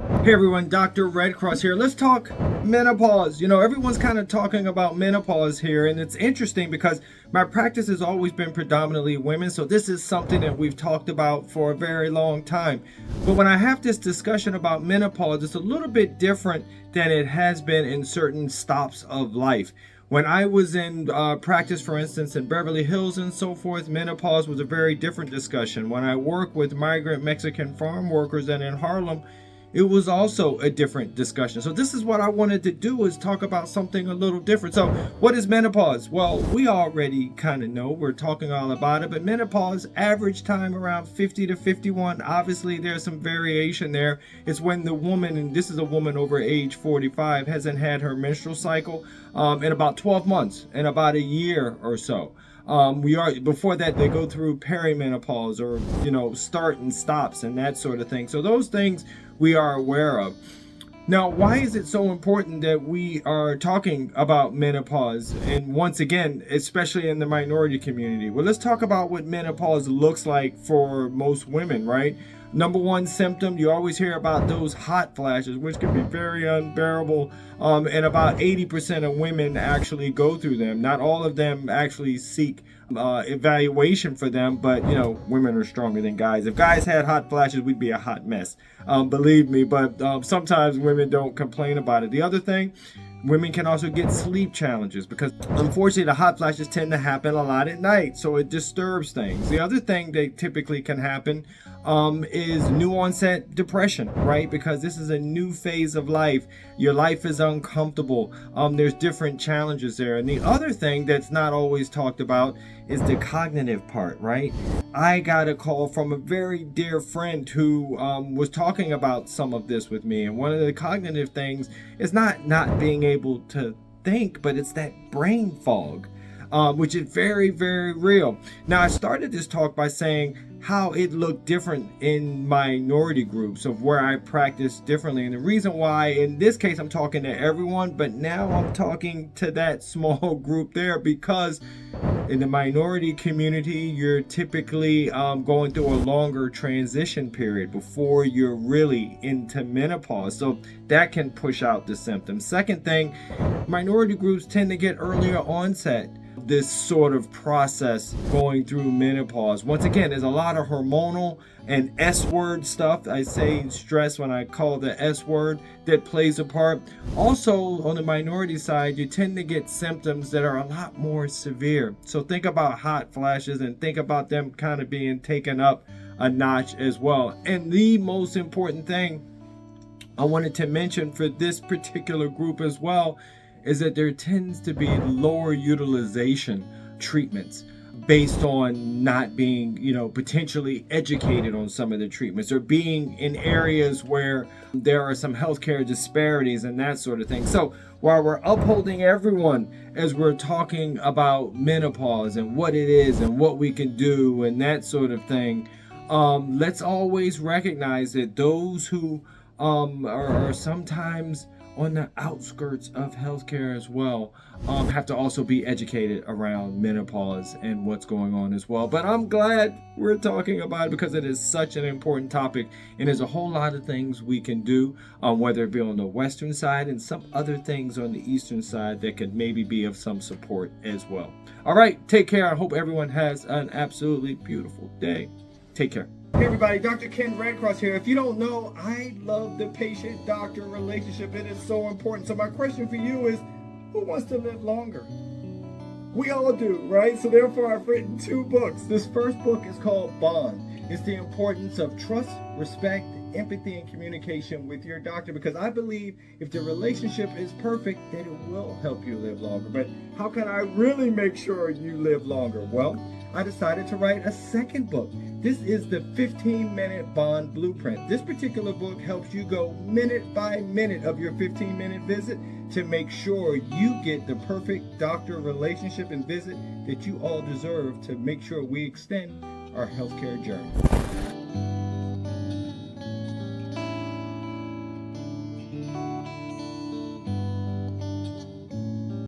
Hey everyone, Dr. Redcross here. Let's talk menopause. Everyone's kind of talking about menopause here, and it's interesting because my practice has always been predominantly women, so this is something that we've talked about for a very long time. But when I have this discussion about menopause, it's a little bit different than it has been in certain stops of life. When I was in practice, for instance, in Beverly Hills and so forth, menopause was a very different discussion. When I worked with migrant Mexican farm workers and in Harlem, it was also a different discussion. So this is what I wanted to do, is talk about something a little different. So what is menopause? Well, we already kind of know, we're talking all about it, but menopause, average time around 50 to 51. Obviously there's some variation there. It's when the woman, and this is a woman over age 45, hasn't had her menstrual cycle in about 12 months, in about a year or so. Before that, they go through perimenopause, or start and stops and that sort of thing. So those things we are aware of. Now, why is it so important that we are talking about menopause? And once again, especially in the minority community. Well, let's talk about what menopause looks like for most women, right? Number one symptom, you always hear about those hot flashes, which can be very unbearable. And about 80% of women actually go through them. Not all of them actually seek evaluation for them, but women are stronger than guys. If guys had hot flashes, we'd be a hot mess, believe me. But sometimes women don't complain about it. The other thing, women can also get sleep challenges because unfortunately the hot flashes tend to happen a lot at night, so it disturbs things. The other thing that typically can happen is new onset depression, right? Because this is a new phase of life. Your life is uncomfortable. There's different challenges there. And the other thing that's not always talked about is the cognitive part, right? I got a call from a very dear friend who was talking about some of this with me. And one of the cognitive things is not being able to think, but it's that brain fog, which is very, very real. Now, I started this talk by saying how it looked different in minority groups of where I practice differently. And the reason why, in this case, I'm talking to everyone, but now I'm talking to that small group there, because in the minority community, you're typically going through a longer transition period before you're really into menopause. So that can push out the symptoms. Second thing, minority groups tend to get earlier onset this sort of process going through menopause. Once again, there's a lot of hormonal and S-word stuff. I say stress when I call the S-word that plays a part. Also, on the minority side, you tend to get symptoms that are a lot more severe. So think about hot flashes and think about them kind of being taken up a notch as well. And the most important thing I wanted to mention for this particular group as well is that there tends to be lower utilization treatments based on not being, potentially educated on some of the treatments, or being in areas where there are some healthcare disparities and that sort of thing. So while we're upholding everyone as we're talking about menopause and what it is and what we can do and that sort of thing, let's always recognize that those who are sometimes on the outskirts of healthcare as well have to also be educated around menopause and what's going on as well. But I'm glad we're talking about it because it is such an important topic, and there's a whole lot of things we can do, whether it be on the western side and some other things on the eastern side that could maybe be of some support as well. All right, take care. I hope everyone has an absolutely beautiful day. Take care. Hey everybody, Dr. Ken Redcross here. If you don't know, I love the patient-doctor relationship. It is so important. So my question for you is, who wants to live longer? We all do, right? So therefore I've written 2 books. This first book is called Bond. It's the importance of trust, respect, empathy, and communication with your doctor, because I believe if the relationship is perfect, then it will help you live longer. But how can I really make sure you live longer? Well, I decided to write a second book. This is the 15-minute Bond Blueprint. This particular book helps you go minute by minute of your 15-minute visit to make sure you get the perfect doctor relationship and visit that you all deserve to make sure we extend our healthcare journey.